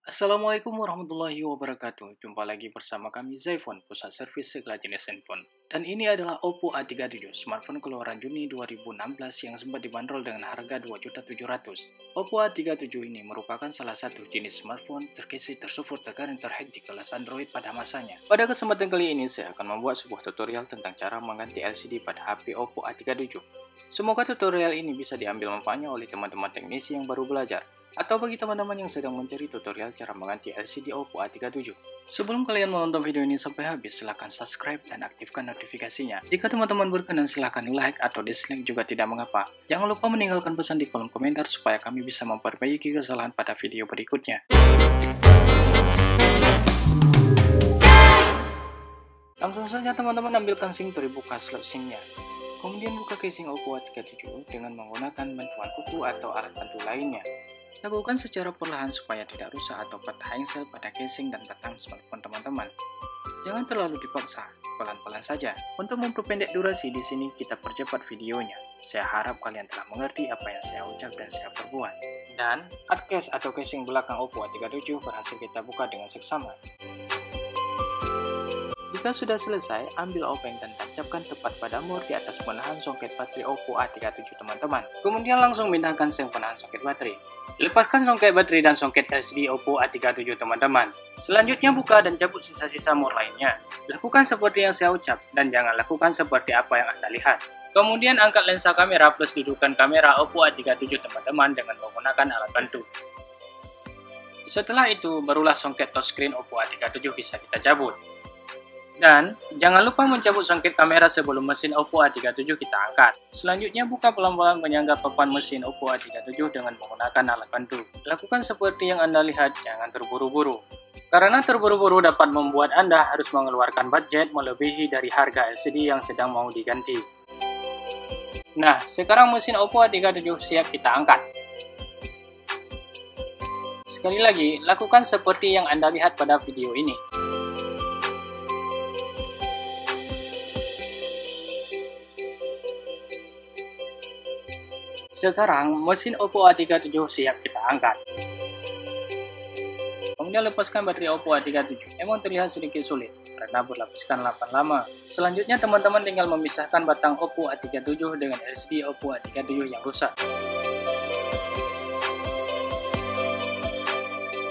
Assalamualaikum warahmatullahi wabarakatuh. Jumpa lagi bersama kami Zaifon, pusat servis segala jenis handphone. Dan ini adalah Oppo A37, smartphone keluaran Juni 2016 yang sempat dibanderol dengan harga 2.700.000. Oppo A37 ini merupakan salah satu jenis smartphone terkisi tersupport terkadang terhack di kelas Android pada masanya. Pada kesempatan kali ini saya akan membuat sebuah tutorial tentang cara mengganti LCD pada HP Oppo A37. Semoga tutorial ini bisa diambil manfaatnya oleh teman-teman teknisi yang baru belajar, atau bagi teman-teman yang sedang mencari tutorial cara mengganti LCD Oppo A37. Sebelum kalian menonton video ini sampai habis, silahkan subscribe dan aktifkan notifikasinya. Jika teman-teman berkenan, silahkan like atau dislike juga tidak mengapa. Jangan lupa meninggalkan pesan di kolom komentar supaya kami bisa memperbaiki kesalahan pada video berikutnya. Langsung saja teman-teman ambilkan SIM dari buka slot SIM-nya. Kemudian buka casing Oppo A37 dengan menggunakan bantuan kuku atau alat bantu lainnya. Lakukan secara perlahan supaya tidak rusak atau patah engsel pada casing dan batang smartphone teman-teman. Jangan terlalu dipaksa, pelan-pelan saja. Untuk memperpendek durasi di sini kita percepat videonya. Saya harap kalian telah mengerti apa yang saya ucap dan saya perbuat. Dan hard case atau casing belakang Oppo A37 berhasil kita buka dengan seksama. Jika sudah selesai, ambil obeng dan tancapkan tepat pada mur di atas penahan soket baterai Oppo A37 teman-teman. Kemudian langsung pindahkan seng penahan soket baterai. Lepaskan soket baterai dan soket LCD Oppo A37 teman-teman. Selanjutnya buka dan cabut sisa-sisa mur lainnya. Lakukan seperti yang saya ucap dan jangan lakukan seperti apa yang Anda lihat. Kemudian angkat lensa kamera plus dudukan kamera Oppo A37 teman-teman dengan menggunakan alat bantu. Setelah itu barulah soket touchscreen Oppo A37 bisa kita cabut. Dan jangan lupa mencabut songket kamera sebelum mesin Oppo A37 kita angkat. Selanjutnya buka pelan-pelan penyangga papan mesin Oppo A37 dengan menggunakan alat bantu. Lakukan seperti yang Anda lihat, jangan terburu-buru. Karena terburu-buru dapat membuat Anda harus mengeluarkan budget melebihi dari harga LCD yang sedang mau diganti. Nah, sekarang mesin Oppo A37 siap kita angkat. Sekali lagi, lakukan seperti yang Anda lihat pada video ini. Sekarang mesin Oppo A37 siap kita angkat. Kemudian lepaskan baterai Oppo A37. Emang terlihat sedikit sulit karena berlapiskan 8 lama. Selanjutnya teman-teman tinggal memisahkan batang Oppo A37 dengan LCD Oppo A37 yang rusak.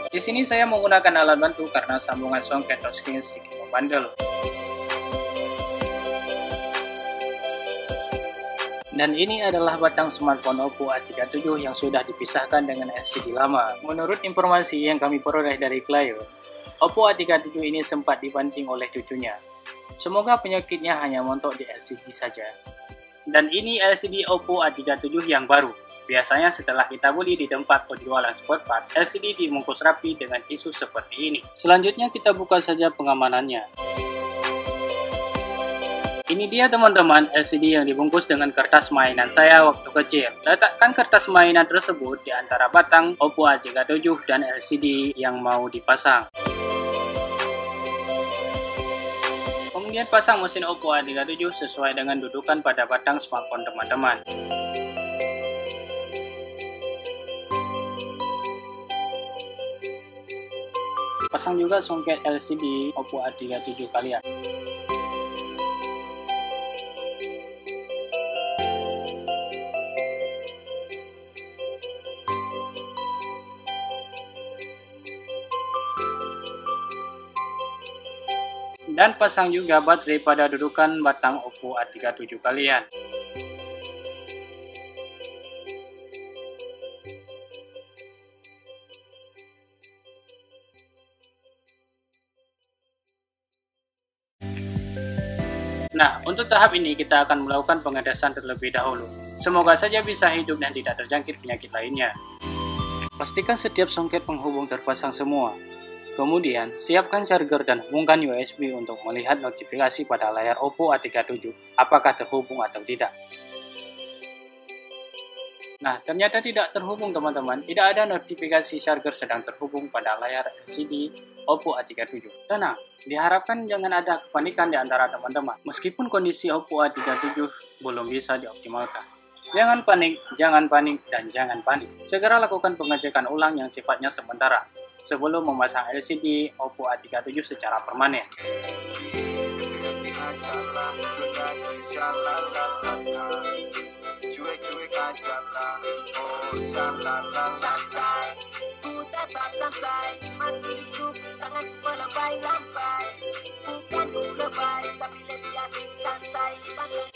Di sini saya menggunakan alat bantu karena sambungan soket touchscreen sedikit membandel. Dan ini adalah batang smartphone Oppo A37 yang sudah dipisahkan dengan LCD lama. Menurut informasi yang kami peroleh dari Clio, Oppo A37 ini sempat dibanting oleh cucunya. Semoga penyakitnya hanya montok di LCD saja. Dan ini LCD Oppo A37 yang baru. Biasanya setelah kita beli di tempat penjualan spare part, LCD dibungkus rapi dengan tisu seperti ini. Selanjutnya kita buka saja pengamanannya. Ini dia teman-teman LCD yang dibungkus dengan kertas mainan saya waktu kecil. Letakkan kertas mainan tersebut di antara batang Oppo A37 dan LCD yang mau dipasang. Kemudian pasang mesin Oppo A37 sesuai dengan dudukan pada batang smartphone teman-teman. Pasang juga soket LCD Oppo A37 kalian. Dan pasang juga baterai pada dudukan batang Oppo A37 kalian. Nah, untuk tahap ini kita akan melakukan pengetesan terlebih dahulu. Semoga saja bisa hidup dan tidak terjangkit penyakit lainnya. Pastikan setiap songket penghubung terpasang semua. Kemudian, siapkan charger dan hubungkan USB untuk melihat notifikasi pada layar Oppo A37 apakah terhubung atau tidak. Nah, ternyata tidak terhubung teman-teman. Tidak ada notifikasi charger sedang terhubung pada layar LCD Oppo A37. Tenang, diharapkan jangan ada kepanikan di antara teman-teman. Meskipun kondisi Oppo A37 belum bisa dioptimalkan. jangan panik, dan jangan panik. Segera lakukan pengecekan ulang yang sifatnya sementara sebelum memasang LCD Oppo A37 secara permanen.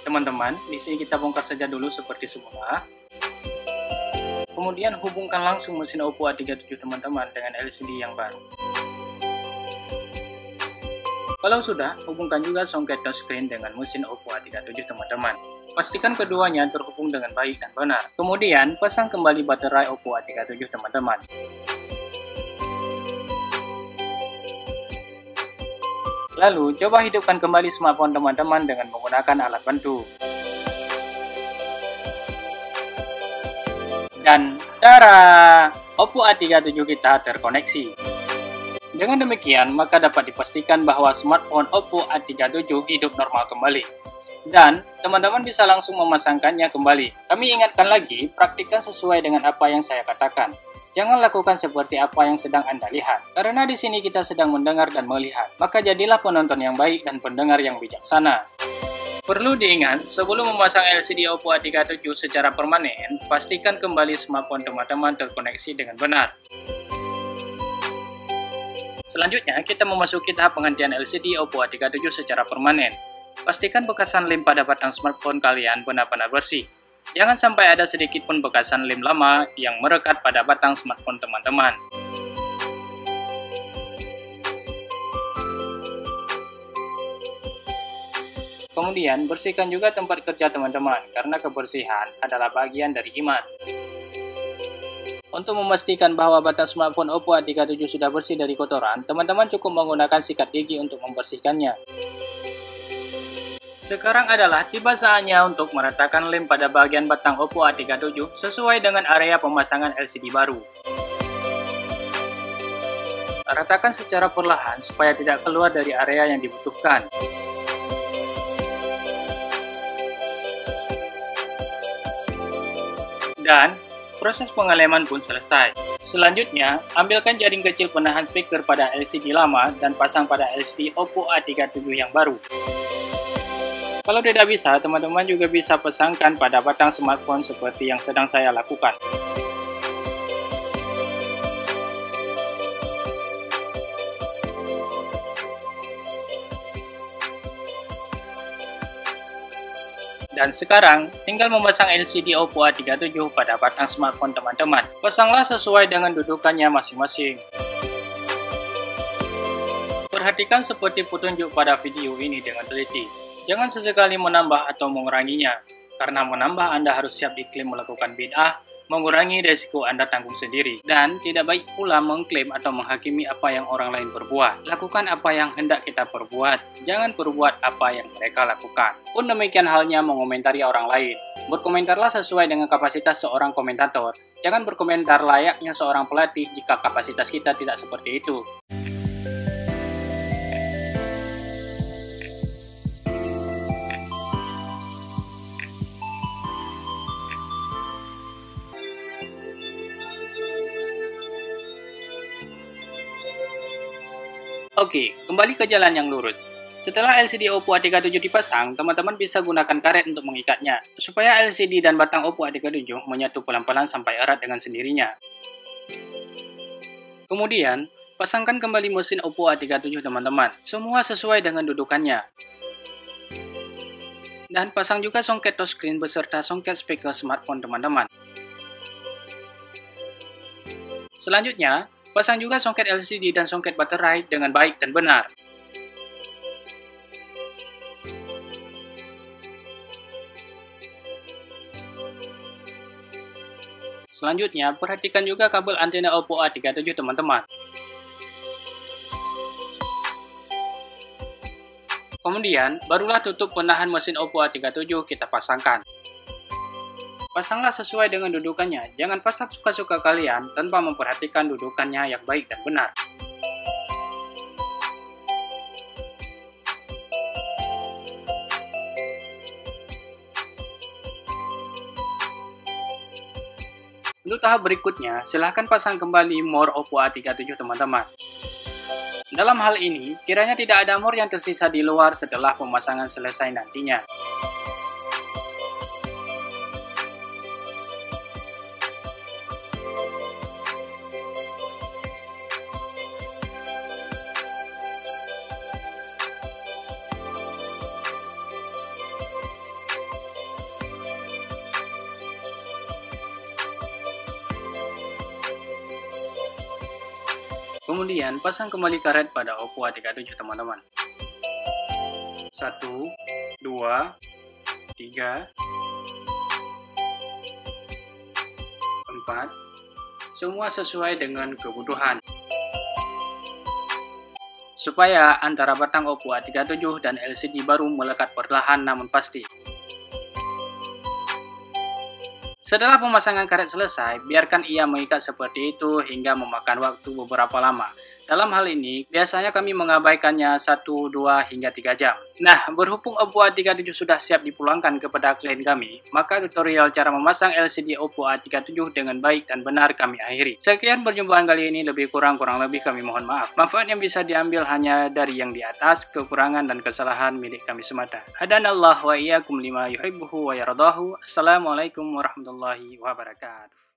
Teman-teman, di sini kita bongkar saja dulu seperti semula. Kemudian hubungkan langsung mesin Oppo A37 teman-teman dengan LCD yang baru. Kalau sudah, hubungkan juga soket touchscreen dengan mesin Oppo A37 teman-teman. Pastikan keduanya terhubung dengan baik dan benar. Kemudian, pasang kembali baterai Oppo A37 teman-teman. Lalu, coba hidupkan kembali smartphone teman-teman dengan menggunakan alat bantu. Dan tara! Oppo A37 kita terkoneksi. Dengan demikian, maka dapat dipastikan bahwa smartphone Oppo A37 hidup normal kembali. Dan, teman-teman bisa langsung memasangkannya kembali. Kami ingatkan lagi, praktikkan sesuai dengan apa yang saya katakan. Jangan lakukan seperti apa yang sedang Anda lihat, karena di sini kita sedang mendengar dan melihat. Maka jadilah penonton yang baik dan pendengar yang bijaksana. Perlu diingat, sebelum memasang LCD Oppo A37 secara permanen, pastikan kembali smartphone teman-teman terkoneksi dengan benar. Selanjutnya, kita memasuki tahap penggantian LCD Oppo A37 secara permanen. Pastikan bekasan lem pada batang smartphone kalian benar-benar bersih. Jangan sampai ada sedikit pun bekasan lem lama yang merekat pada batang smartphone teman-teman. Kemudian, bersihkan juga tempat kerja teman-teman, karena kebersihan adalah bagian dari iman. Untuk memastikan bahwa batang smartphone Oppo A37 sudah bersih dari kotoran, teman-teman cukup menggunakan sikat gigi untuk membersihkannya. Sekarang adalah tiba saatnya untuk meratakan lem pada bagian batang Oppo A37 sesuai dengan area pemasangan LCD baru. Ratakan secara perlahan supaya tidak keluar dari area yang dibutuhkan. Dan proses pengeleman pun selesai. Selanjutnya, ambilkan jaring kecil penahan speaker pada LCD lama dan pasang pada LCD Oppo A37 yang baru. Kalau tidak bisa, teman-teman juga bisa pasangkan pada batang smartphone seperti yang sedang saya lakukan. Dan sekarang, tinggal memasang LCD Oppo A37 pada batang smartphone teman-teman. Pasanglah sesuai dengan dudukannya masing-masing. Perhatikan seperti petunjuk pada video ini dengan teliti. Jangan sesekali menambah atau menguranginya, karena menambah Anda harus siap diklaim melakukan bid'ah, mengurangi resiko Anda tanggung sendiri, dan tidak baik pula mengklaim atau menghakimi apa yang orang lain perbuat. Lakukan apa yang hendak kita perbuat, jangan perbuat apa yang mereka lakukan. Pun demikian halnya mengomentari orang lain. Berkomentarlah sesuai dengan kapasitas seorang komentator. Jangan berkomentar layaknya seorang pelatih jika kapasitas kita tidak seperti itu. Oke, kembali ke jalan yang lurus. Setelah LCD Oppo A37 dipasang, teman-teman bisa gunakan karet untuk mengikatnya, supaya LCD dan batang Oppo A37 menyatu pelan-pelan sampai erat dengan sendirinya. Kemudian, pasangkan kembali mesin Oppo A37 teman-teman, semua sesuai dengan dudukannya. Dan pasang juga soket touchscreen beserta soket speaker smartphone teman-teman. Selanjutnya, pasang juga soket LCD dan soket baterai dengan baik dan benar. Selanjutnya, perhatikan juga kabel antena Oppo A37 teman-teman. Kemudian, barulah tutup penahan mesin Oppo A37 kita pasangkan. Pasanglah sesuai dengan dudukannya, jangan pasang suka-suka kalian tanpa memperhatikan dudukannya yang baik dan benar. Untuk tahap berikutnya, silahkan pasang kembali more Oppo A37 teman-teman. Dalam hal ini, kiranya tidak ada more yang tersisa di luar setelah pemasangan selesai nantinya. Kemudian, pasang kembali karet pada Oppo A37 teman-teman. 1, 2, 3, 4. Semua sesuai dengan kebutuhan. Supaya antara batang Oppo A37 dan LCD baru melekat perlahan namun pasti. Setelah pemasangan karet selesai, biarkan ia mengikat seperti itu hingga memakan waktu beberapa lama. Dalam hal ini, biasanya kami mengabaikannya 1, 2, hingga 3 jam. Nah, berhubung Oppo A37 sudah siap dipulangkan kepada klien kami, maka tutorial cara memasang LCD Oppo A37 dengan baik dan benar kami akhiri. Sekian perjumpaan kali ini, lebih kurang lebih kami mohon maaf. Manfaat yang bisa diambil hanya dari yang di atas, kekurangan dan kesalahan milik kami semata. Hadanallah wa iyyakum lima yuhibbuhu wa yardahu. Assalamualaikum warahmatullahi wabarakatuh.